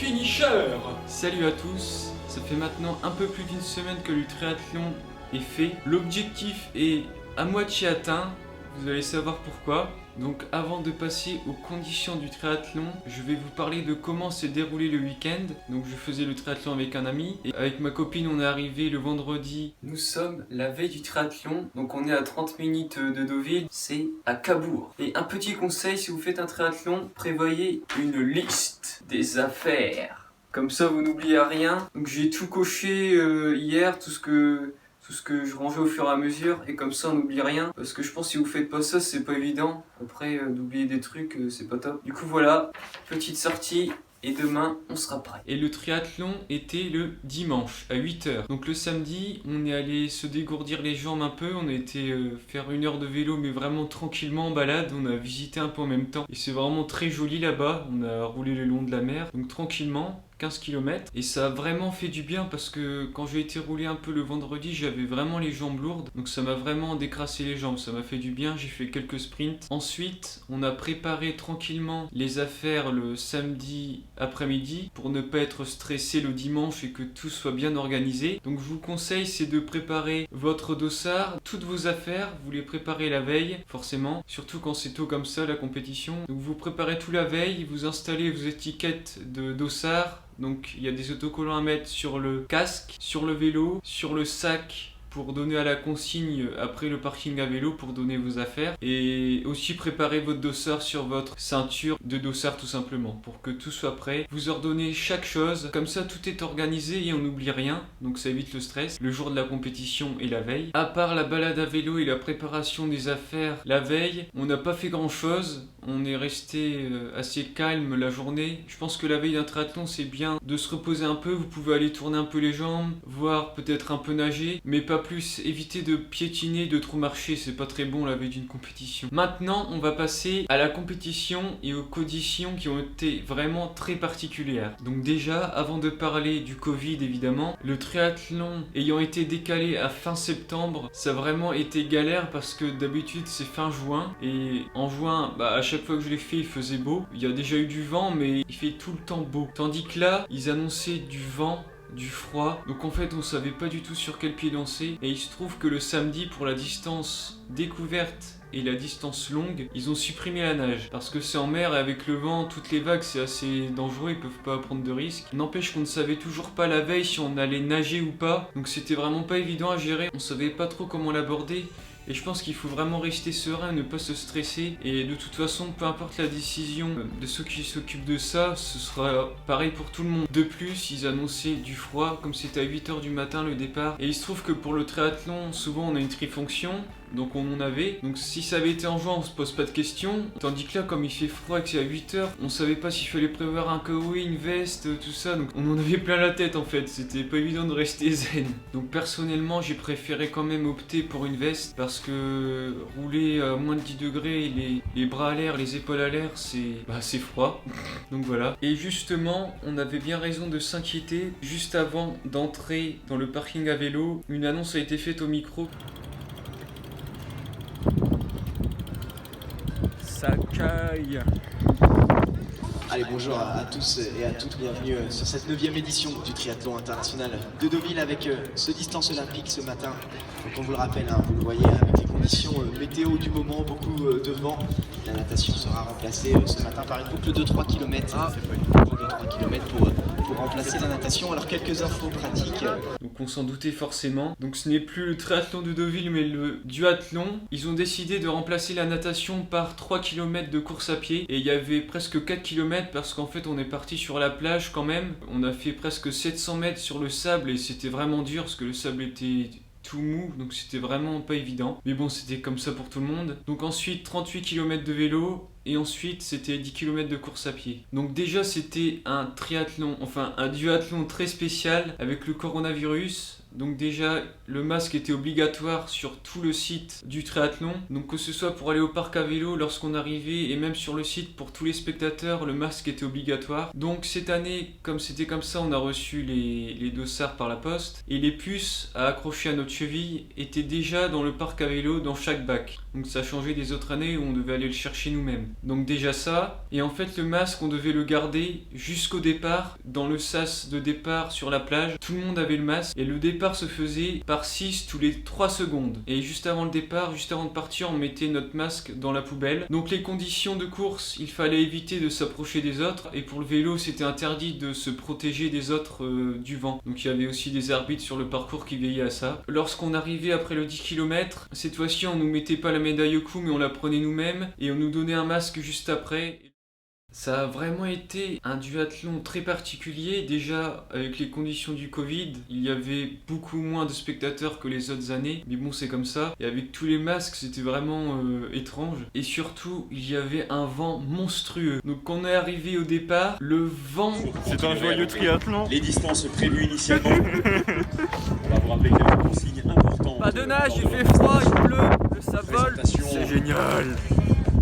finisher. Salut à tous, ça fait maintenant un peu plus d'une semaine que le triathlon est fait. L'objectif est à moitié atteint, vous allez savoir pourquoi. Donc avant de passer aux conditions du triathlon, je vais vous parler de comment s'est déroulé le week-end. Donc je faisais le triathlon avec un ami et avec ma copine on est arrivé le vendredi. Nous sommes la veille du triathlon, donc on est à 30 minutes de Deauville, c'est à Cabourg. Et un petit conseil, si vous faites un triathlon, prévoyez une liste des affaires. Comme ça vous n'oubliez rien. Donc j'ai tout coché hier, tout ce que je rangeais au fur et à mesure, et comme ça on n'oublie rien, parce que je pense que si vous faites pas ça c'est pas évident, après d'oublier des trucs c'est pas top. Du coup voilà, petite sortie, et demain on sera prêt. Et le triathlon était le dimanche à 8h. Donc le samedi on est allé se dégourdir les jambes un peu, on a été faire 1 heure de vélo mais vraiment tranquillement en balade, on a visité un peu en même temps. Et c'est vraiment très joli là-bas, on a roulé le long de la mer, donc tranquillement. 15 km et ça a vraiment fait du bien parce que quand j'ai été rouler un peu le vendredi j'avais vraiment les jambes lourdes, donc ça m'a vraiment décrassé les jambes, ça m'a fait du bien, j'ai fait quelques sprints. Ensuite on a préparé tranquillement les affaires le samedi après-midi pour ne pas être stressé le dimanche et que tout soit bien organisé. Donc je vous conseille c'est de préparer votre dossard, toutes vos affaires, vous les préparez la veille forcément, surtout quand c'est tôt comme ça la compétition. Donc vous préparez tout la veille, vous installez vos étiquettes de dossard. Donc il y a des autocollants à mettre sur le casque, sur le vélo, sur le sac pour donner à la consigne après le parking à vélo pour donner vos affaires. Et aussi préparer votre dossard sur votre ceinture de dossard tout simplement pour que tout soit prêt. Vous ordonnez chaque chose, comme ça tout est organisé et on n'oublie rien. Donc ça évite le stress le jour de la compétition et la veille. À part la balade à vélo et la préparation des affaires la veille, on n'a pas fait grand chose. On est resté assez calme la journée. Je pense que la veille d'un triathlon c'est bien de se reposer un peu. Vous pouvez aller tourner un peu les jambes, voire peut-être un peu nager, mais pas plus. Évitez de piétiner, de trop marcher, c'est pas très bon la veille d'une compétition. Maintenant on va passer à la compétition et aux conditions qui ont été vraiment très particulières. Donc déjà, avant de parler du Covid évidemment, le triathlon ayant été décalé à fin septembre, ça a vraiment été galère parce que d'habitude c'est fin juin et en juin, à chaque fois que je l'ai fait il faisait beau. Il y a déjà eu du vent mais il fait tout le temps beau. Tandis que là, ils annonçaient du vent, du froid, donc en fait on savait pas du tout sur quel pied danser. Et il se trouve que le samedi pour la distance découverte et la distance longue, ils ont supprimé la nage parce que c'est en mer et avec le vent, toutes les vagues c'est assez dangereux, ils peuvent pas prendre de risques. N'empêche qu'on ne savait toujours pas la veille si on allait nager ou pas, donc c'était vraiment pas évident à gérer, on savait pas trop comment l'aborder. Et je pense qu'il faut vraiment rester serein, ne pas se stresser. Et de toute façon, peu importe la décision de ceux qui s'occupent de ça, ce sera pareil pour tout le monde. De plus, ils annonçaient du froid, comme c'était à 8h du matin le départ. Et il se trouve que pour le triathlon, souvent on a une trifonction. Donc on en avait. Donc si ça avait été en juin, on se pose pas de questions. Tandis que là, comme il fait froid et que c'est à 8h, on savait pas s'il fallait prévoir un kawaii, une veste, tout ça. Donc on en avait plein la tête en fait. C'était pas évident de rester zen. Donc personnellement, j'ai préféré quand même opter pour une veste parce que rouler à moins de 10 degrés, les bras à l'air, les épaules à l'air, c'est froid. Donc voilà. Et justement, on avait bien raison de s'inquiéter. Juste avant d'entrer dans le parking à vélo, une annonce a été faite au micro. Ça caille. Allez, bonjour à tous et à toutes, bienvenue sur cette 9e édition du triathlon international de Deauville avec ce distance olympique ce matin. Donc on vous le rappelle, vous le voyez avec les conditions météo du moment, beaucoup de vent. La natation sera remplacée ce matin par une boucle de 3 km. Une boucle de 3 km pour remplacer la natation. Alors quelques infos pratiques. Donc on s'en doutait forcément. Donc ce n'est plus le triathlon de Deauville mais le duathlon. Ils ont décidé de remplacer la natation par 3 km de course à pied. Et il y avait presque 4 km parce qu'en fait on est parti sur la plage quand même. On a fait presque 700 mètres sur le sable et c'était vraiment dur parce que le sable était tout mou, donc c'était vraiment pas évident. Mais bon, c'était comme ça pour tout le monde. Donc ensuite 38 km de vélo et ensuite c'était 10 km de course à pied. Donc déjà c'était un triathlon, enfin un duathlon très spécial avec le coronavirus. Donc déjà, le masque était obligatoire sur tout le site du triathlon. Donc que ce soit pour aller au parc à vélo lorsqu'on arrivait et même sur le site pour tous les spectateurs, le masque était obligatoire. Donc cette année, comme c'était comme ça, on a reçu les dossards par la poste. Et les puces à accrocher à notre cheville étaient déjà dans le parc à vélo dans chaque bac. Donc ça changeait des autres années où on devait aller le chercher nous-mêmes. Donc déjà ça. Et en fait le masque, on devait le garder jusqu'au départ, dans le sas de départ sur la plage. Tout le monde avait le masque et le départ se faisait par 6 tous les 3 secondes. Et juste avant le départ, juste avant de partir, on mettait notre masque dans la poubelle. Donc les conditions de course, il fallait éviter de s'approcher des autres. Et pour le vélo, c'était interdit de se protéger des autres du vent. Donc il y avait aussi des arbitres sur le parcours qui veillaient à ça. Lorsqu'on arrivait après le 10 km, cette fois-ci on nous mettait pas la médaille au cou mais on la prenait nous-mêmes. Et on nous donnait un masque juste après. Ça a vraiment été un duathlon très particulier. Déjà, avec les conditions du Covid, il y avait beaucoup moins de spectateurs que les autres années. Mais bon, c'est comme ça. Et avec tous les masques, c'était vraiment étrange. Et surtout, il y avait un vent monstrueux. Donc quand on est arrivé au départ, le vent... C'est un joyeux triathlon. Les distances prévues initialement. On va vous rappeler quelques consignes importantes. Pas de nage, il fait froid, il pleut, le sable vole. C'est génial.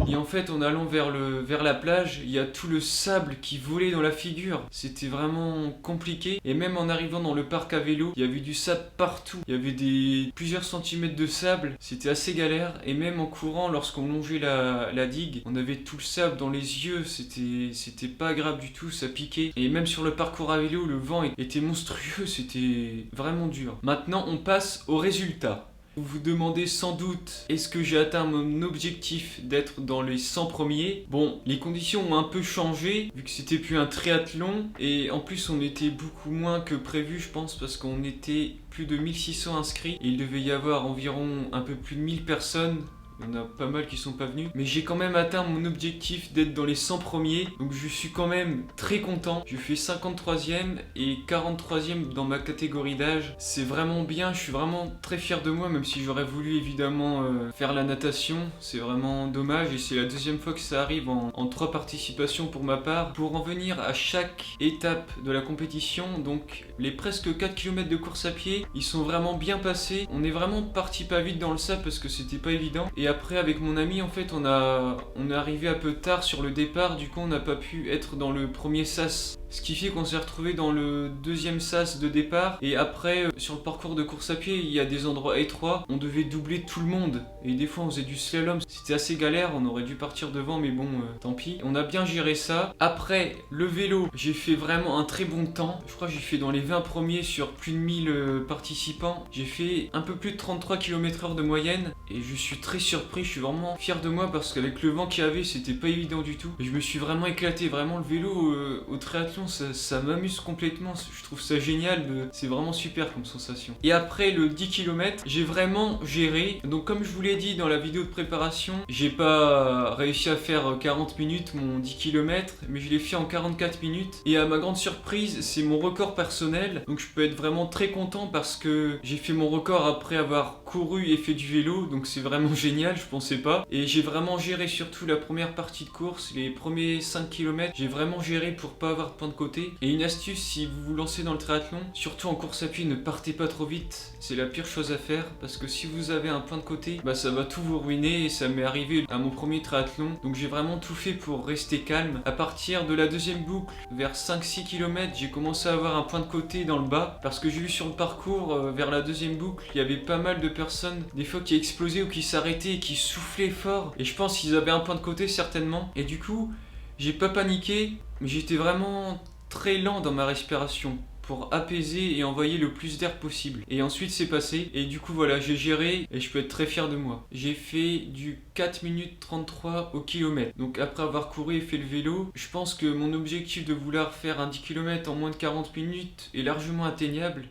Et en fait, en allant vers la plage, il y a tout le sable qui volait dans la figure. C'était vraiment compliqué. Et même en arrivant dans le parc à vélo, il y avait du sable partout. Il y avait plusieurs centimètres de sable. C'était assez galère. Et même en courant, lorsqu'on longeait la digue, on avait tout le sable dans les yeux. C'était pas agréable du tout, ça piquait. Et même sur le parcours à vélo, le vent était monstrueux. C'était vraiment dur. Maintenant, on passe aux résultats. Vous vous demandez sans doute, est-ce que j'ai atteint mon objectif d'être dans les 100 premiers? Bon, les conditions ont un peu changé, vu que c'était plus un triathlon, et en plus on était beaucoup moins que prévu, je pense, parce qu'on était plus de 1600 inscrits, et il devait y avoir environ un peu plus de 1000 personnes. Il y en a pas mal qui sont pas venus. Mais j'ai quand même atteint mon objectif d'être dans les 100 premiers. Donc je suis quand même très content. Je fais 53e et 43e dans ma catégorie d'âge. C'est vraiment bien. Je suis vraiment très fier de moi. Même si j'aurais voulu évidemment faire la natation. C'est vraiment dommage. Et c'est la deuxième fois que ça arrive en 3 participations pour ma part. Pour en venir à chaque étape de la compétition. Donc les presque 4 km de course à pied. Ils sont vraiment bien passés. On est vraiment parti pas vite dans le sable parce que c'était pas évident. Et après avec mon ami en fait on est arrivé un peu tard sur le départ, du coup on n'a pas pu être dans le premier sas. Ce qui fait qu'on s'est retrouvé dans le deuxième sas de départ. Et après sur le parcours de course à pied il y a des endroits étroits, on devait doubler tout le monde. Et des fois on faisait du slalom, c'était assez galère, on aurait dû partir devant mais bon tant pis. On a bien géré ça. Après le vélo, j'ai fait vraiment un très bon temps. Je crois que j'ai fait dans les 20 premiers sur plus de 1000 participants. J'ai fait un peu plus de 33 km/h de moyenne. Et je suis très surpris, je suis vraiment fier de moi parce qu'avec le vent qu'il y avait c'était pas évident du tout. Et je me suis vraiment éclaté, vraiment le vélo au triathlon ça m'amuse complètement, je trouve ça génial, c'est vraiment super comme sensation. Et après le 10 km, j'ai vraiment géré. Donc comme je vous l'ai dit dans la vidéo de préparation, j'ai pas réussi à faire 40 minutes mon 10 km, mais je l'ai fait en 44 minutes. Et à ma grande surprise, c'est mon record personnel. Donc je peux être vraiment très content parce que j'ai fait mon record après avoir couru et fait du vélo. Donc c'est vraiment génial, je pensais pas. Et j'ai vraiment géré surtout la première partie de course, les premiers 5 km. J'ai vraiment géré pour pas avoir de point de côté. Et une astuce, si vous vous lancez dans le triathlon, surtout en course à pied, ne partez pas trop vite. C'est la pire chose à faire parce que si vous avez un point de côté, bah ça va tout vous ruiner. Et ça m'est arrivé à mon premier triathlon. Donc j'ai vraiment tout fait pour rester calme. À partir de la deuxième boucle, vers 5-6 km, j'ai commencé à avoir un point de côté dans le bas parce que j'ai vu sur le parcours, vers la deuxième boucle, il y avait pas mal de personnes, des fois qui explosaient ou qui s'arrêtaient et qui soufflaient fort. Et je pense qu'ils avaient un point de côté certainement. Et du coup, j'ai pas paniqué, mais j'étais vraiment très lent dans ma respiration pour apaiser et envoyer le plus d'air possible. Et ensuite c'est passé et du coup voilà, j'ai géré et je peux être très fier de moi. J'ai fait du 4 minutes 33 au kilomètre. Donc après avoir couru et fait le vélo, je pense que mon objectif de vouloir faire un 10 km en moins de 40 minutes est largement atteignable.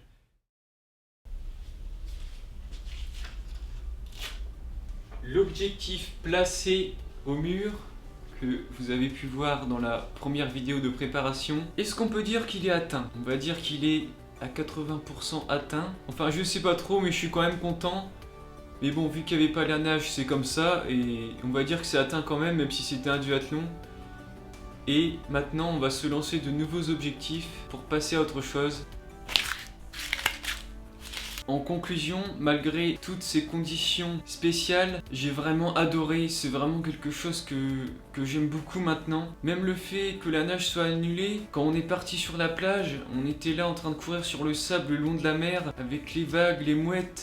L'objectif placé au mur que vous avez pu voir dans la première vidéo de préparation, est-ce qu'on peut dire qu'il est atteint? On va dire qu'il est à 80% atteint. Enfin je sais pas trop mais je suis quand même content. Mais bon, vu qu'il n'y avait pas la nage, c'est comme ça. Et on va dire que c'est atteint quand même si c'était un duathlon. Et maintenant on va se lancer de nouveaux objectifs pour passer à autre chose. En conclusion, malgré toutes ces conditions spéciales, j'ai vraiment adoré, c'est vraiment quelque chose que j'aime beaucoup maintenant. Même le fait que la nage soit annulée, quand on est parti sur la plage, on était là en train de courir sur le sable le long de la mer, avec les vagues, les mouettes,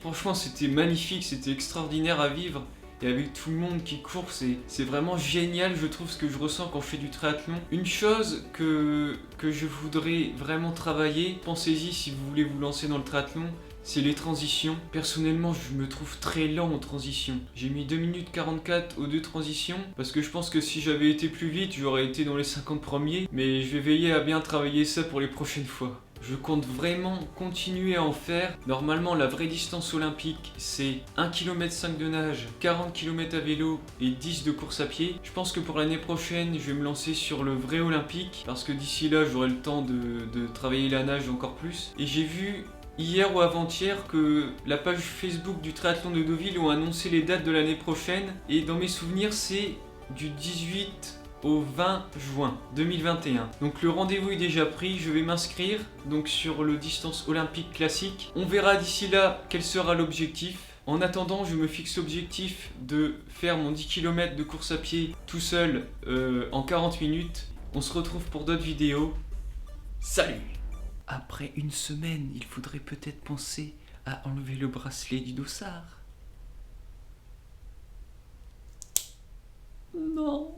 franchement c'était magnifique, c'était extraordinaire à vivre. Et avec tout le monde qui court, c'est vraiment génial, je trouve, ce que je ressens quand je fais du triathlon. Une chose que je voudrais vraiment travailler, pensez-y si vous voulez vous lancer dans le triathlon, c'est les transitions. Personnellement, je me trouve très lent en transition. J'ai mis 2 minutes 44 aux 2 transitions, parce que je pense que si j'avais été plus vite, j'aurais été dans les 50 premiers. Mais je vais veiller à bien travailler ça pour les prochaines fois. Je compte vraiment continuer à en faire. Normalement, la vraie distance olympique, c'est 1,5 km de nage, 40 km à vélo et 10 de course à pied. Je pense que pour l'année prochaine, je vais me lancer sur le vrai olympique, parce que d'ici là, j'aurai le temps de travailler la nage encore plus. Et j'ai vu hier ou avant-hier que la page Facebook du triathlon de Deauville ont annoncé les dates de l'année prochaine. Et dans mes souvenirs, c'est du 18 au 20 juin 2021. Donc le rendez-vous est déjà pris, je vais m'inscrire donc sur le distance olympique classique. On verra d'ici là quel sera l'objectif. En attendant, je me fixe l'objectif de faire mon 10 km de course à pied tout seul en 40 minutes. On se retrouve pour d'autres vidéos. Salut! Après une semaine, il faudrait peut-être penser à enlever le bracelet du dossard. Non.